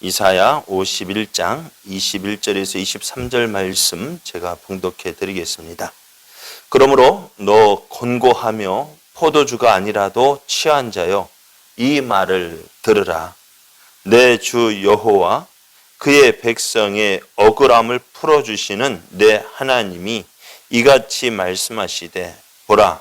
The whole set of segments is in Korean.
이사야 51장 21절에서 23절 말씀 제가 봉독해 드리겠습니다. 그러므로 너 곤고하며 포도주가 아니라도 취한 자여, 이 말을 들으라. 내 주 여호와 그의 백성의 억울함을 풀어주시는 내 하나님이 이같이 말씀하시되, 보라,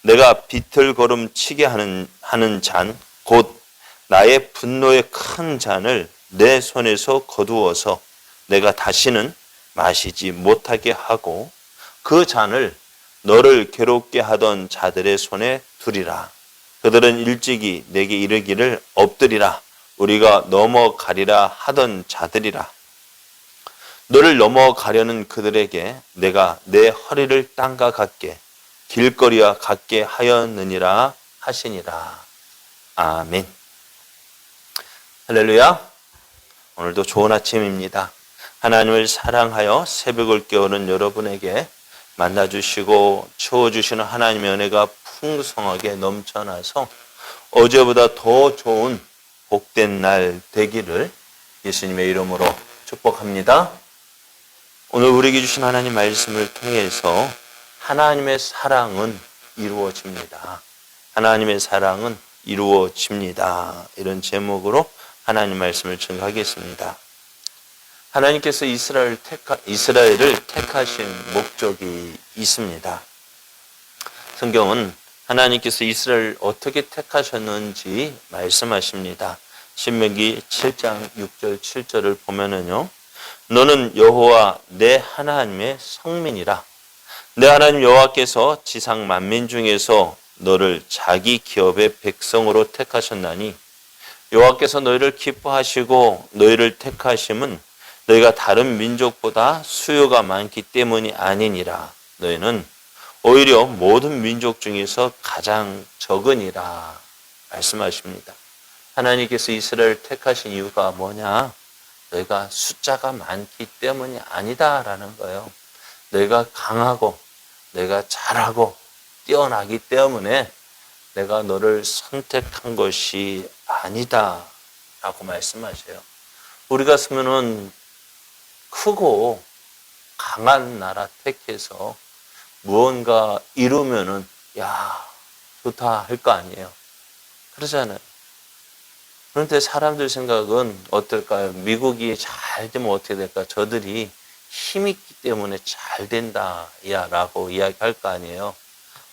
내가 비틀거름 치게 하는 잔, 곧 나의 분노의 큰 잔을 내 손에서 거두어서 내가 다시는 마시지 못하게 하고 그 잔을 너를 괴롭게 하던 자들의 손에 두리라. 그들은 일찍이 내게 이르기를, 엎드리라, 우리가 넘어가리라 하던 자들이라. 너를 넘어가려는 그들에게 내가 내 허리를 땅과 같게 길거리와 같게 하였느니라 하시니라. 아멘. 할렐루야. 오늘도 좋은 아침입니다. 하나님을 사랑하여 새벽을 깨우는 여러분에게 만나주시고 채워주시는 하나님의 은혜가 풍성하게 넘쳐나서 어제보다 더 좋은 복된 날 되기를 예수님의 이름으로 축복합니다. 오늘 우리에게 주신 하나님 말씀을 통해서 하나님의 사랑은 이루어집니다. 하나님의 사랑은 이루어집니다. 이런 제목으로 하나님 말씀을 증거하겠습니다. 하나님께서 이스라엘을 택하신 목적이 있습니다. 성경은 하나님께서 이스라엘을 어떻게 택하셨는지 말씀하십니다. 신명기 7장 6절 7절을 보면은요, 너는 여호와 내 하나님의 성민이라. 내 하나님 여호와께서 지상 만민 중에서 너를 자기 기업의 백성으로 택하셨나니, 여호와께서 너희를 기뻐하시고 너희를 택하심은 너희가 다른 민족보다 수요가 많기 때문이 아니니라. 너희는 오히려 모든 민족 중에서 가장 적으니라 말씀하십니다. 하나님께서 이스라엘을 택하신 이유가 뭐냐? 너희가 숫자가 많기 때문이 아니다라는 거예요. 너희가 강하고 너희가 잘하고 뛰어나기 때문에 내가 너를 선택한 것이 아니다 라고 말씀하셔요. 우리가 쓰면은 크고 강한 나라 택해서 무언가 이루면은 야 좋다 할 거 아니에요. 그러잖아요. 그런데 사람들 생각은 어떨까요? 미국이 잘 되면 어떻게 될까? 저들이 힘이 있기 때문에 잘 된다 야 라고 이야기할 거 아니에요.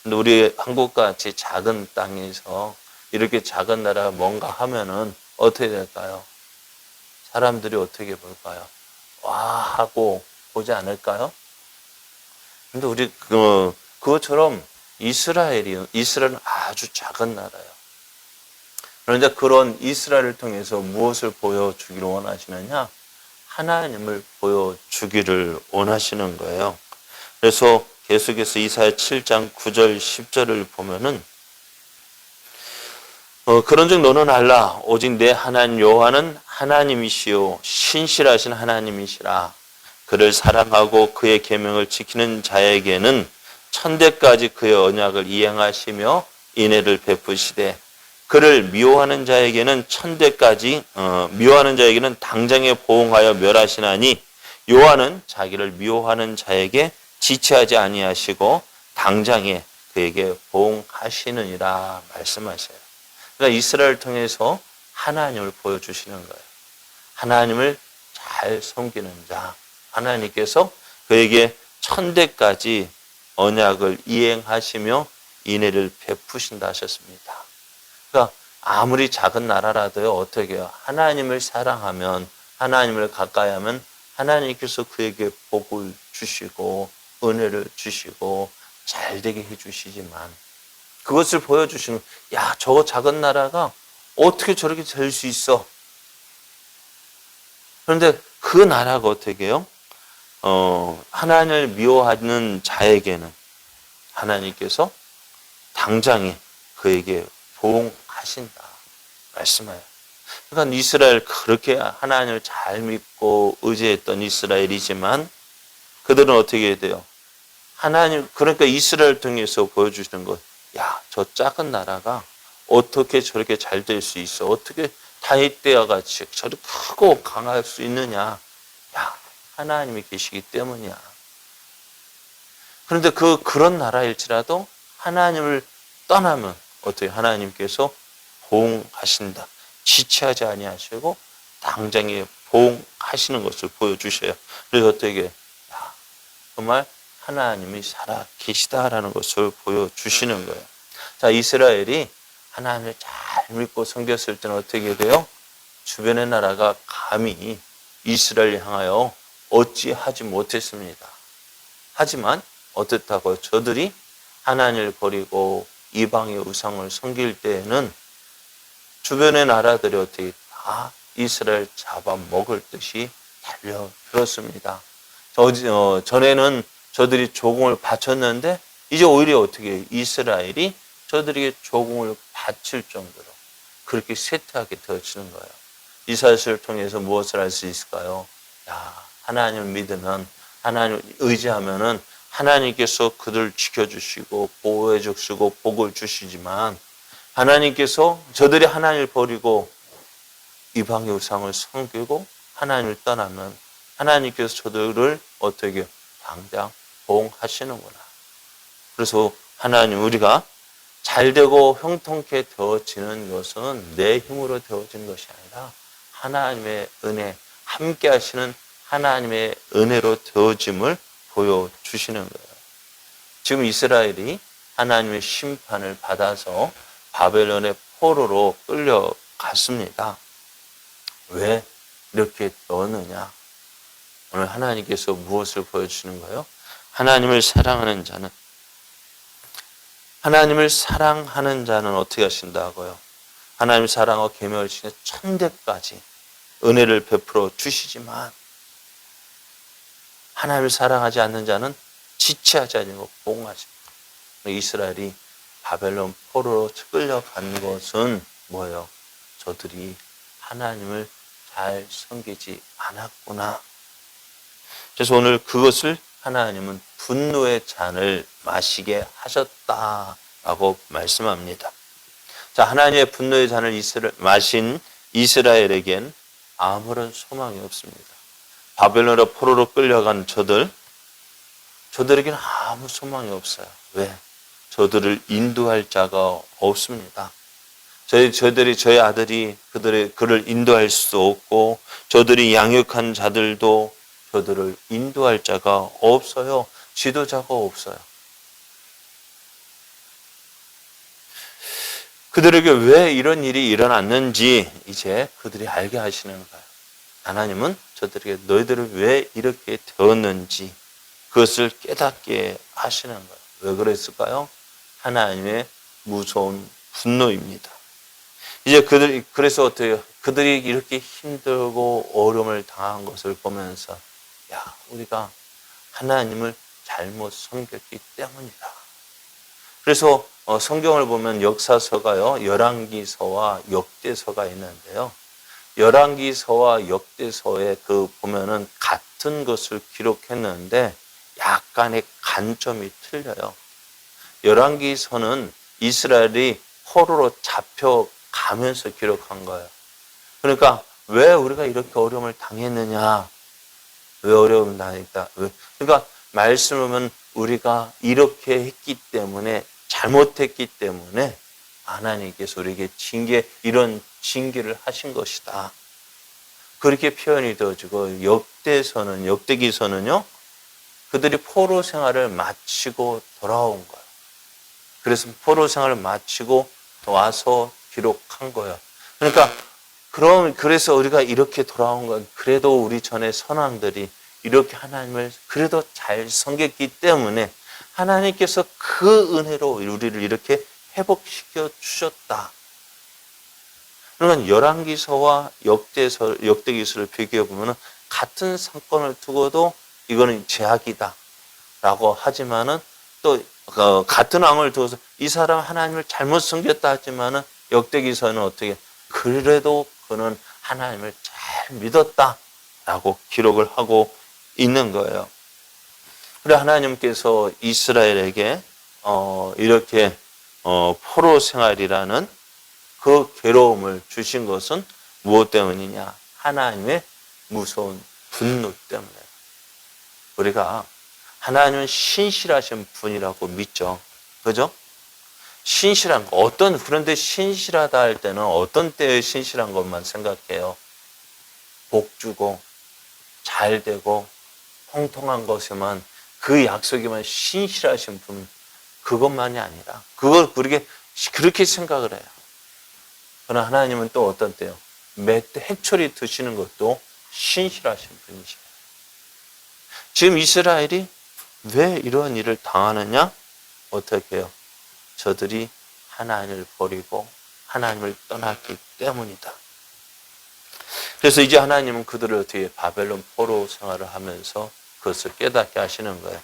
근데 우리 한국같이 작은 땅에서 이렇게 작은 나라가 뭔가 하면은 어떻게 될까요? 사람들이 어떻게 볼까요? 와 하고 보지 않을까요? 근데 우리 그것처럼 이스라엘은 아주 작은 나라예요. 그런데 그런 이스라엘을 통해서 무엇을 보여주기를 원하시느냐? 하나님을 보여주기를 원하시는 거예요. 그래서 계속해서 이사야 7장 9절 10절을 보면은 그런즉 너는 알라. 오직 내 하나님 여호와는 하나님이시요 신실하신 하나님이시라. 그를 사랑하고 그의 계명을 지키는 자에게는 천대까지 그의 언약을 이행하시며 인애를 베푸시되, 그를 미워하는 자에게는 미워하는 자에게는 당장에 보응하여 멸하시나니, 여호와는 자기를 미워하는 자에게 지체하지 아니하시고 당장에 그에게 보응하시느니라 말씀하셔요. 그러니까 이스라엘을 통해서 하나님을 보여주시는 거예요. 하나님을 잘 섬기는 자, 하나님께서 그에게 천대까지 언약을 이행하시며 인애를 베푸신다 하셨습니다. 그러니까 아무리 작은 나라라도요, 어떻게 해요? 하나님을 사랑하면, 하나님을 가까이 하면 하나님께서 그에게 복을 주시고 은혜를 주시고 잘 되게 해주시지만, 그것을 보여주시는, 야, 저 작은 나라가 어떻게 저렇게 될 수 있어? 그런데 그 나라가 어떻게 해요? 하나님을 미워하는 자에게는 하나님께서 당장에 그에게 보응하신다 말씀해요. 그러니까 이스라엘, 그렇게 하나님을 잘 믿고 의지했던 이스라엘이지만 그들은 어떻게 해야 돼요? 그러니까 이스라엘 통해서 보여주시는 것, 야, 저 작은 나라가 어떻게 저렇게 잘 될 수 있어? 어떻게 다윗 때와 같이 저도 크고 강할 수 있느냐? 야, 하나님이 계시기 때문이야. 그런데 그런 나라일지라도 하나님을 떠나면 어떻게 하나님께서 보응하신다. 지체하지 아니하시고 당장에 보응하시는 것을 보여주셔요. 그래서 어떻게 야, 정말 하나님이 살아 계시다라는 것을 보여주시는 거예요. 자, 이스라엘이 하나님을 잘 믿고 섬겼을 때는 어떻게 돼요? 주변의 나라가 감히 이스라엘을 향하여 어찌하지 못했습니다. 하지만 어떻다고요? 저들이 하나님을 버리고 이방의 우상을 섬길 때에는 주변의 나라들이 어떻게 다 이스라엘 잡아먹을 듯이 달려들었습니다. 전에는 저들이 조공을 바쳤는데 이제 오히려 어떻게 이스라엘이 저들에게 조공을 바칠 정도로 그렇게 쇠퇴하게 되어지는 거예요. 이 사실을 통해서 무엇을 할 수 있을까요? 야, 하나님을 믿으면, 하나님을 의지하면은 하나님께서 그들을 지켜주시고 보호해 주시고 복을 주시지만 하나님께서 저들이 하나님을 버리고 이방의 우상을 섬기고 하나님을 떠나면 하나님께서 저들을 어떻게 당장 보응하시는구나. 그래서 하나님 우리가 잘되고 형통케 되어지는 것은 내 힘으로 되어지는 것이 아니라 하나님의 은혜, 함께 하시는 하나님의 은혜로 되어짐을 보여주시는 거예요. 지금 이스라엘이 하나님의 심판을 받아서 바벨론의 포로로 끌려갔습니다. 왜 이렇게 되었느냐? 오늘 하나님께서 무엇을 보여주시는 거예요? 하나님을 사랑하는 자는 어떻게 하신다고요? 하나님을 사랑하고 계명을 지키는 천대까지 은혜를 베풀어 주시지만 하나님을 사랑하지 않는 자는 지체하지 않고 보응하십니다. 이스라엘이 바벨론 포로로 끌려간 것은 뭐예요? 저들이 하나님을 잘 섬기지 않았구나. 그래서 오늘 그것을 하나님은 분노의 잔을 마시게 하셨다라고 말씀합니다. 자, 하나님의 분노의 잔을 마신 이스라엘에겐 아무런 소망이 없습니다. 바벨론으로 포로로 끌려간 저들에게는 아무 소망이 없어요. 왜? 저들을 인도할 자가 없습니다. 저희 아들이 그를 인도할 수 없고, 저들이 양육한 자들도 저들을 인도할 자가 없어요. 지도자가 없어요. 그들에게 왜 이런 일이 일어났는지 이제 그들이 알게 하시는 거예요. 하나님은 저들에게 너희들을 왜 이렇게 되었는지 그것을 깨닫게 하시는 거예요. 왜 그랬을까요? 하나님의 무서운 분노입니다. 이제 그래서 어때요? 그들이 이렇게 힘들고 어려움을 당한 것을 보면서, 야, 우리가 하나님을 잘못 섬겼기 때문이다. 그래서 성경을 보면 역사서가요, 열왕기서와 역대서가 있는데요. 열왕기서와 역대서에 보면은 같은 것을 기록했는데 약간의 관점이 틀려요. 열왕기서는 이스라엘이 포로로 잡혀가면서 기록한 거예요. 그러니까 왜 우리가 이렇게 어려움을 당했느냐? 왜 어려움을 당했다? 그러니까 말씀을 보면 우리가 이렇게 했기 때문에, 잘못했기 때문에 하나님께서 우리에게 이런 징계를 하신 것이다. 그렇게 표현이 되어지고, 역대기서는요, 그들이 포로 생활을 마치고 돌아온 거예요. 그래서 포로 생활을 마치고 와서 기록한 거예요. 그러니까, 그래서 우리가 이렇게 돌아온 건, 그래도 우리 전에 선왕들이 이렇게 하나님을 그래도 잘 섬겼기 때문에 하나님께서 그 은혜로 우리를 이렇게 회복시켜 주셨다. 그러면 열왕기서와 역대기서를 비교해 보면 같은 사건을 두고도 이거는 죄악이다라고 하지만은 또 같은 왕을 두어서 이 사람 하나님을 잘못 섬겼다 하지만은 역대기서는 어떻게 그래도 그는 하나님을 잘 믿었다라고 기록을 하고 있는 거예요. 그래 하나님께서 이스라엘에게 이렇게 포로 생활이라는 그 괴로움을 주신 것은 무엇 때문이냐? 하나님의 무서운 분노 때문에. 우리가 하나님은 신실하신 분이라고 믿죠. 그죠? 신실한 거, 그런데 신실하다 할 때는 어떤 때에 신실한 것만 생각해요? 복 주고, 잘 되고, 통통한 것에만, 그 약속에만 신실하신 분, 그것만이 아니라, 그걸 그렇게 생각을 해요. 그러나 하나님은 또 어떤 때요? 몇 해초리 드시는 것도 신실하신 분이시에요. 지금 이스라엘이 왜 이런 일을 당하느냐? 어떻게 해요? 저들이 하나님을 버리고 하나님을 떠났기 때문이다. 그래서 이제 하나님은 그들을 어떻게 바벨론 포로 생활을 하면서 그것을 깨닫게 하시는 거예요.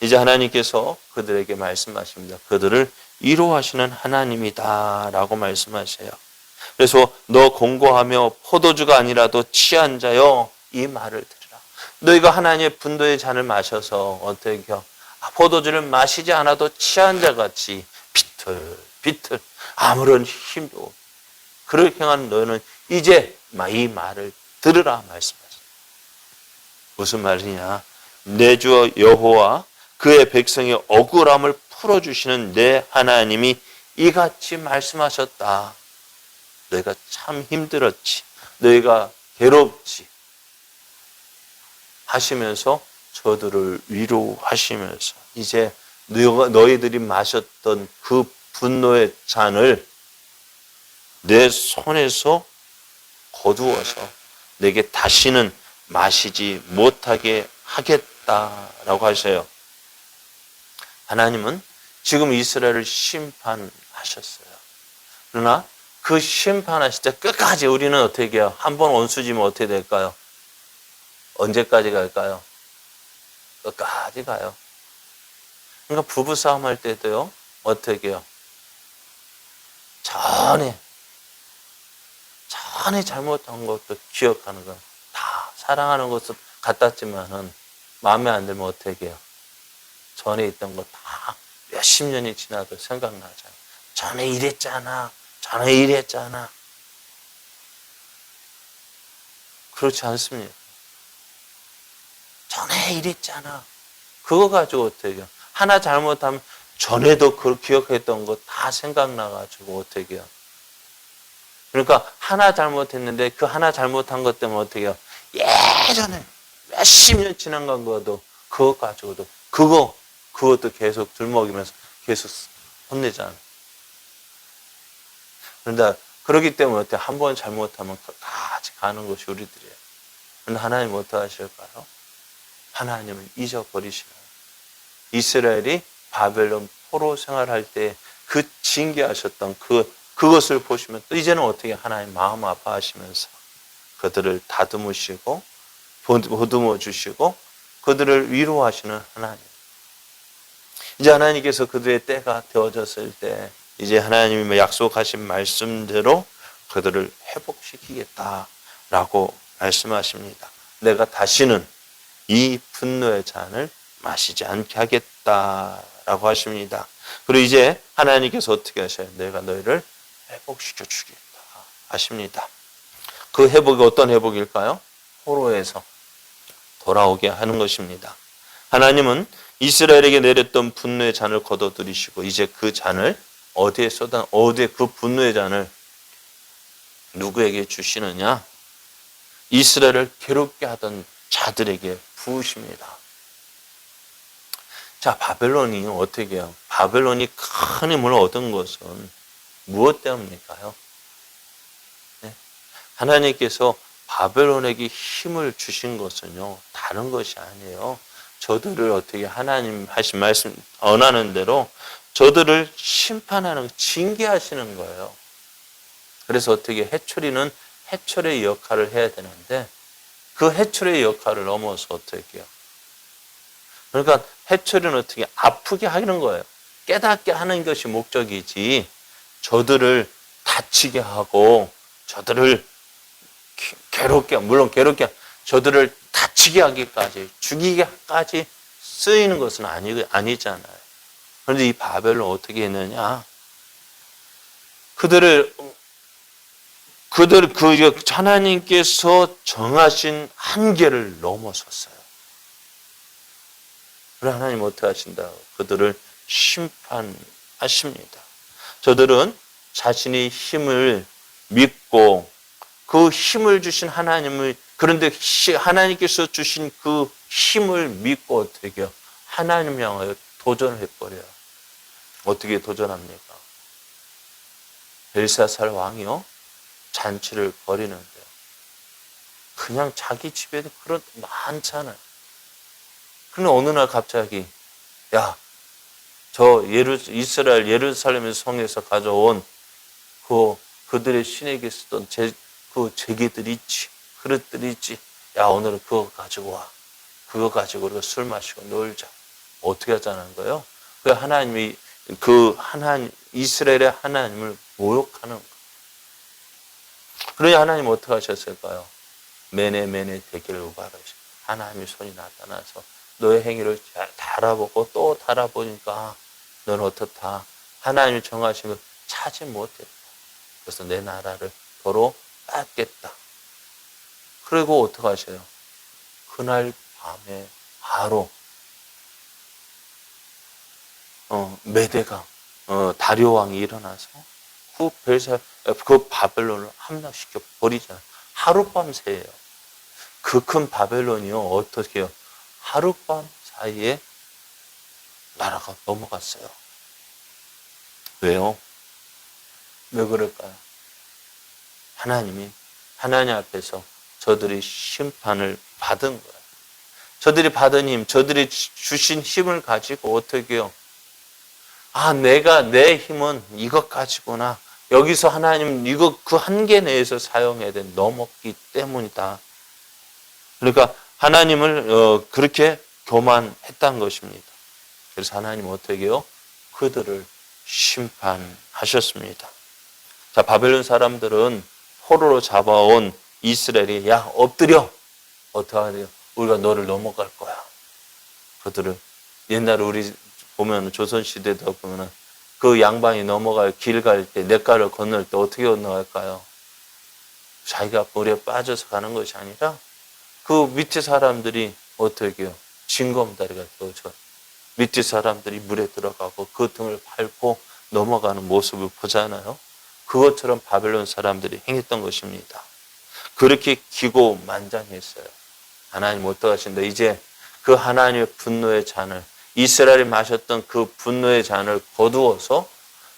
이제 하나님께서 그들에게 말씀하십니다. 그들을 위로하시는 하나님이다 라고 말씀하세요. 그래서 너 공고하며 포도주가 아니라도 취한 자여 이 말을 들으라. 너희가 하나님의 분노의 잔을 마셔서 어떻게 해요? 포도주를 마시지 않아도 취한 자같이 비틀비틀 아무런 힘도 없고 그렇게 행하는 너희는 이제 이 말을 들으라 말씀하십니다. 무슨 말이냐? 내 주 여호와 그의 백성의 억울함을 풀어주시는 내 하나님이 이같이 말씀하셨다. 너희가 참 힘들었지. 너희가 괴롭지. 하시면서 저들을 위로하시면서 이제 너희들이 마셨던 그 분노의 잔을 내 손에서 거두어서 내게 다시는 마시지 못하게 하겠다라고 하셔요. 하나님은 지금 이스라엘을 심판하셨어요. 그러나 그 심판하실 때 끝까지 우리는 어떻게 해요? 한번 원수지면 어떻게 될까요? 언제까지 갈까요? 끝까지 가요. 그러니까 부부싸움 할 때도요, 어떻게 해요? 전에 잘못한 것도 기억하는 거. 다 사랑하는 것도 같았지만은 마음에 안 들면 어떻게 해요? 전에 있던 거 다 몇십 년이 지나도 생각나잖아요. 전에 이랬잖아. 전에 이랬잖아. 그렇지 않습니까? 전에 이랬잖아. 그거 가지고 어떻게 해요? 하나 잘못하면 전에도 그걸 기억했던 거 다 생각나가지고 어떻게 해요? 그러니까 하나 잘못했는데 그 하나 잘못한 것 때문에 어떻게 해요? 예전에 몇십 년 지난 거도 그것 가지고도 그것도 계속 들먹이면서 계속 혼내잖아요. 그런데 그렇기 때문에 어떻게 한 번 잘못하면 같이 가는 것이 우리들이에요. 그런데 하나님은 어떻게 하실까요? 하나님은 잊어버리시나요? 이스라엘이 바벨론 포로 생활할 때 그 징계하셨던 그것을 보시면 또 이제는 어떻게 하나님 마음 아파하시면서 그들을 다듬으시고 보듬어 주시고 그들을 위로하시는 하나님. 이제 하나님께서 그들의 때가 되어졌을 때 이제 하나님이 약속하신 말씀대로 그들을 회복시키겠다라고 말씀하십니다. 내가 다시는 이 분노의 잔을 마시지 않게 하겠다라고 하십니다. 그리고 이제 하나님께서 어떻게 하셔요? 내가 너희를 회복시켜 주겠다 하십니다. 그 회복이 어떤 회복일까요? 포로에서 돌아오게 하는 것입니다. 하나님은 이스라엘에게 내렸던 분노의 잔을 걷어들이시고 이제 그 잔을 어디에 그 분노의 잔을 누구에게 주시느냐? 이스라엘을 괴롭게 하던 자들에게 부으십니다. 자, 바벨론이 어떻게 해요? 바벨론이 큰 힘을 얻은 것은 무엇 때문일까요? 네? 하나님께서 바벨론에게 힘을 주신 것은요, 다른 것이 아니에요. 저들을 어떻게 하나님 하신 말씀, 언하는 대로 저들을 심판하는, 징계하시는 거예요. 그래서 어떻게 해초리는 해초리의 역할을 해야 되는데, 그 해초리의 역할을 넘어서 어떻게 해요? 그러니까 해초리는 어떻게 아프게 하는 거예요. 깨닫게 하는 것이 목적이지, 저들을 다치게 하고, 저들을 괴롭게, 물론 괴롭게, 저들을 다치게 하기까지, 죽이기까지 쓰이는 것은 아니잖아요. 그런데 이 바벨론 어떻게 했느냐? 그들을 하나님께서 정하신 한계를 넘어섰어요. 그래 하나님 어떻게 하신다? 그들을 심판하십니다. 저들은 자신의 힘을 믿고 그 힘을 주신 하나님을, 그런데 하나님께서 주신 그 힘을 믿고 어떻게 해요? 하나님 향하여 도전을 해버려요. 어떻게 도전합니까? 벨사살 왕이요, 잔치를 벌이는데요. 그냥 자기 집에는 그런 많잖아요. 그런데 어느 날 갑자기, 야, 저 이스라엘 예루살렘 성에서 가져온 그들의 신에게 쓰던 그 제기들 있지, 그릇들 있지. 야, 오늘은 그거 가지고 와. 그거 가지고 우리가 술 마시고 놀자. 어떻게 하자는 거예요? 이스라엘의 하나님을 모욕하는 거예요. 그러니 하나님 어떻게 하셨을까요? 메네 대기를 우발하시고 하나님의 손이 나타나서 너의 행위를 달아보고 또 달아보니까 너는 어떻다? 하나님이 정하신 걸 찾지 못했다. 그래서 내 나라를 도로 뺏겠다. 그리고 어떻게 하셔요? 그날 밤에 바로 메대가 다리오 왕이 일어나서 그 바벨론을 함락시켜 버리잖아요. 하룻밤 새예요. 그 큰 바벨론이요, 어떻게 해요? 하룻밤 사이에 나라가 넘어갔어요. 왜요? 왜 그럴까요? 하나님 앞에서 저들이 심판을 받은 거예요. 저들이 받은 힘, 저들이 주신 힘을 가지고 어떻게 해요? 내 힘은 이것 가지고나 여기서 하나님 그 한계 내에서 사용해야 돼. 넘었기 때문이다. 그러니까 하나님을 그렇게 교만했다는 것입니다. 그래서 하나님 어떻게 해요? 그들을 심판하셨습니다. 자, 바벨론 사람들은 포로로 잡아온 이스라엘이 야, 엎드려. 어떻게 하냐? 우리가 너를 넘어갈 거야. 그들을 옛날에 우리 보면 조선시대도 보면 그 양반이 넘어갈 길 갈 때, 냇가를 건널 때 어떻게 건너갈까요? 자기가 물에 빠져서 가는 것이 아니라 그 밑에 사람들이 어떻게 해요? 징검다리가 되어져 밑에 사람들이 물에 들어가고 그 등을 밟고 넘어가는 모습을 보잖아요. 그것처럼 바벨론 사람들이 행했던 것입니다. 그렇게 기고만장했어요. 하나님 어떡하신다? 이제 그 하나님의 분노의 잔을, 이스라엘이 마셨던 그 분노의 잔을 거두어서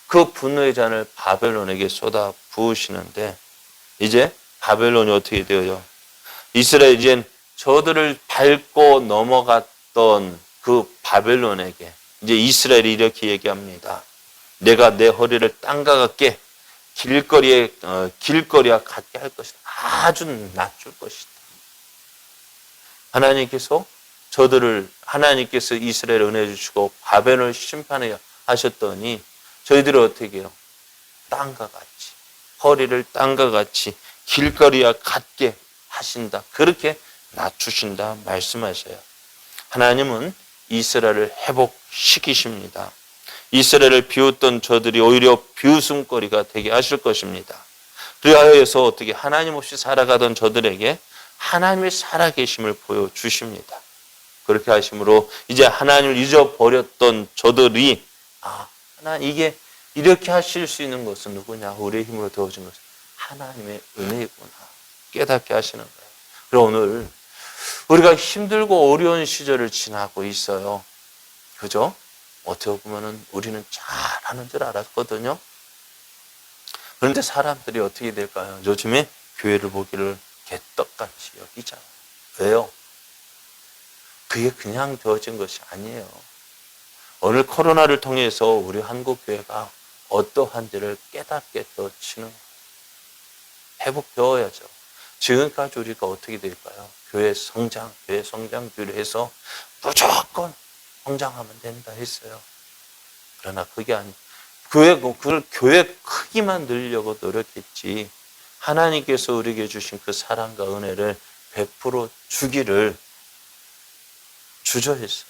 그 분노의 잔을 바벨론에게 쏟아 부으시는데, 이제 바벨론이 어떻게 되어요? 이스라엘 이젠 저들을 밟고 넘어갔던 그 바벨론에게 이제 이스라엘이 이렇게 얘기합니다. 내가 내 허리를 땅과 같게 길거리와 같게 할 것이다. 아주 낮출 것이다. 하나님께서 이스라엘 은혜 주시고 바벨론을 심판해 하셨더니 저희들이 어떻게 해요? 땅과 같이, 허리를 땅과 같이 길거리와 같게 하신다. 그렇게 낮추신다 말씀하셔요. 하나님은 이스라엘을 회복시키십니다. 이스라엘을 비웃던 저들이 오히려 비웃음거리가 되게 하실 것입니다. 그리하여서 어떻게 하나님 없이 살아가던 저들에게 하나님의 살아계심을 보여주십니다. 그렇게 하심으로 이제 하나님을 잊어버렸던 저들이 하나님 이게 이렇게 하실 수 있는 것은 누구냐? 우리의 힘으로 되어진 것은 하나님의 은혜이구나 깨닫게 하시는 거예요. 그리고 오늘 우리가 힘들고 어려운 시절을 지나고 있어요. 그죠? 어떻게 보면은 우리는 잘하는 줄 알았거든요. 그런데 사람들이 어떻게 될까요? 요즘에 교회를 보기를 개떡같이 여기잖아요. 왜요? 그게 그냥 되어진 것이 아니에요. 오늘 코로나를 통해서 우리 한국교회가 어떠한지를 깨닫게 되어지는 거예요. 회복되어야죠. 지금까지 우리가 어떻게 될까요? 교회 성장주의를 해서 무조건 성장하면 된다 했어요. 그러나 그게 교회 크기만 늘려고 노력했지 하나님께서 우리에게 주신 그 사랑과 은혜를 100% 주기를 주저했어요.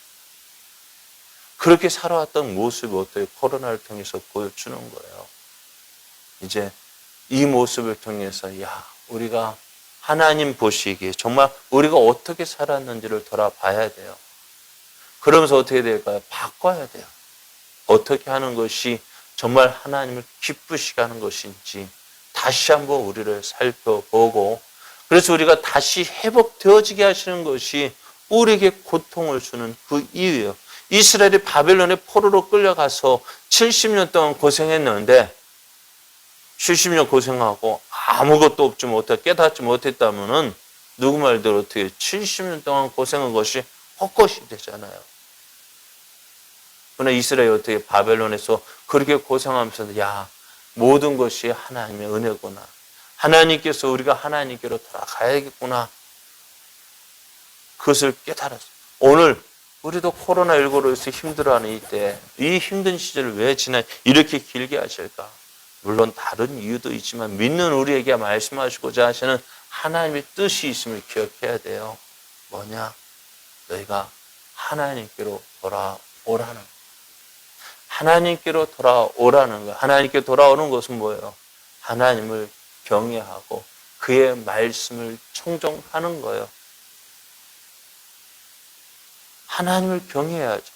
그렇게 살아왔던 모습이 어떻게 코로나를 통해서 보여주는 거예요. 이제 이 모습을 통해서 우리가 하나님 보시기에 정말 우리가 어떻게 살았는지를 돌아봐야 돼요. 그러면서 어떻게 될까요? 바꿔야 돼요. 어떻게 하는 것이 정말 하나님을 기쁘시게 하는 것인지 다시 한번 우리를 살펴보고, 그래서 우리가 다시 회복되어지게 하시는 것이 우리에게 고통을 주는 그 이유예요. 이스라엘이 바벨론의 포로로 끌려가서 70년 동안 고생했는데 70년 고생하고 아무것도 없지 못해 깨닫지 못했다면은 누구 말대로 어떻게 70년 동안 고생한 것이 헛것이 되잖아요. 그러나 이스라엘이 어떻게 바벨론에서 그렇게 고생하면서 모든 것이 하나님의 은혜구나. 하나님께서 우리가 하나님께로 돌아가야겠구나. 그것을 깨달았어요. 오늘 우리도 코로나19로 해서 힘들어하는 이때 이 힘든 시절을 왜 이렇게 길게 하실까? 물론 다른 이유도 있지만 믿는 우리에게 말씀하시고자 하시는 하나님의 뜻이 있음을 기억해야 돼요. 뭐냐? 너희가 하나님께로 돌아오라는 거예요. 하나님께로 돌아오라는 거예요. 하나님께 돌아오는 것은 뭐예요? 하나님을 경외하고 그의 말씀을 청종하는 거예요. 하나님을 경외해야죠.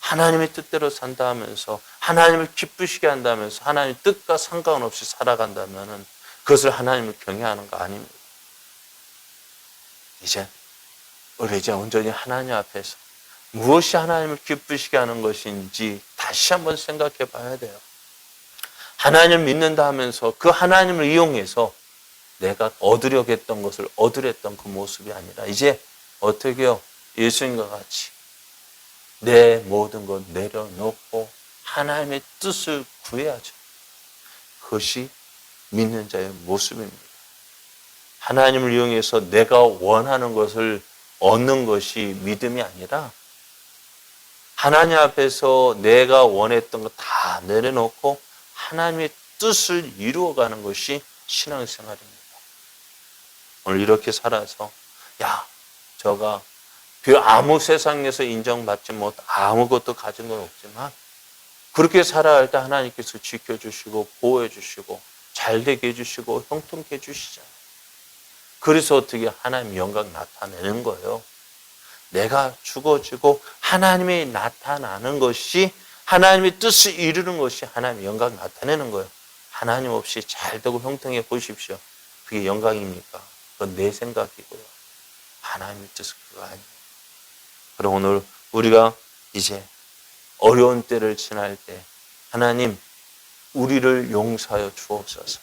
하나님의 뜻대로 산다 하면서 하나님을 기쁘시게 한다면서 하나님의 뜻과 상관없이 살아간다면 그것을 하나님을 경외하는 거 아닙니다. 우리 이제 온전히 하나님 앞에서 무엇이 하나님을 기쁘시게 하는 것인지 다시 한번 생각해 봐야 돼요. 하나님을 믿는다 하면서 그 하나님을 이용해서 내가 얻으려고 했던 것을 얻으랬던 그 모습이 아니라 이제 어떻게 해요? 예수님과 같이 내 모든 것 내려놓고 하나님의 뜻을 구해야죠. 그것이 믿는 자의 모습입니다. 하나님을 이용해서 내가 원하는 것을 얻는 것이 믿음이 아니라 하나님 앞에서 내가 원했던 것 다 내려놓고 하나님의 뜻을 이루어가는 것이 신앙생활입니다. 오늘 이렇게 살아서 저가 아무 세상에서 인정받지 못 아무것도 가진 건 없지만 그렇게 살아야 할 때 하나님께서 지켜주시고 보호해주시고 잘되게 해주시고 형통케 해주시잖아요. 그래서 어떻게 하나님 영광 나타내는 거예요. 내가 죽어지고 하나님이 나타나는 것이 하나님의 뜻을 이루는 것이 하나님의 영광 나타내는 거예요. 하나님 없이 잘되고 형통해 보십시오. 그게 영광입니까? 그건 내 생각이고요. 하나님의 뜻은 그거 아니에요. 그럼 오늘 우리가 이제 어려운 때를 지날 때 하나님 우리를 용서하여 주옵소서.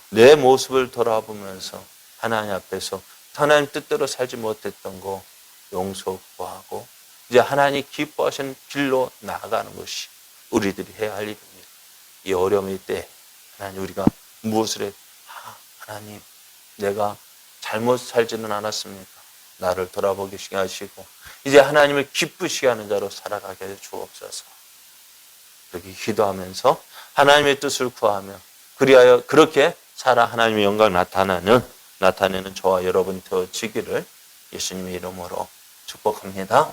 내 모습을 돌아보면서 하나님 앞에서 하나님 뜻대로 살지 못했던 거 용서 구하고 이제 하나님 기뻐하시는 길로 나아가는 것이 우리들이 해야 할 일입니다. 이 어려움일 때 하나님 우리가 무엇을 해? 하나님 내가 잘못 살지는 않았습니까? 나를 돌아보게 하시고 이제 하나님을 기쁘시게 하는 자로 살아가게 해 주옵소서. 그렇게 기도하면서 하나님의 뜻을 구하며 그리하여 그렇게 살아 하나님의 영광 나타내는 저와 여러분 되어지기를 예수님의 이름으로 축복합니다.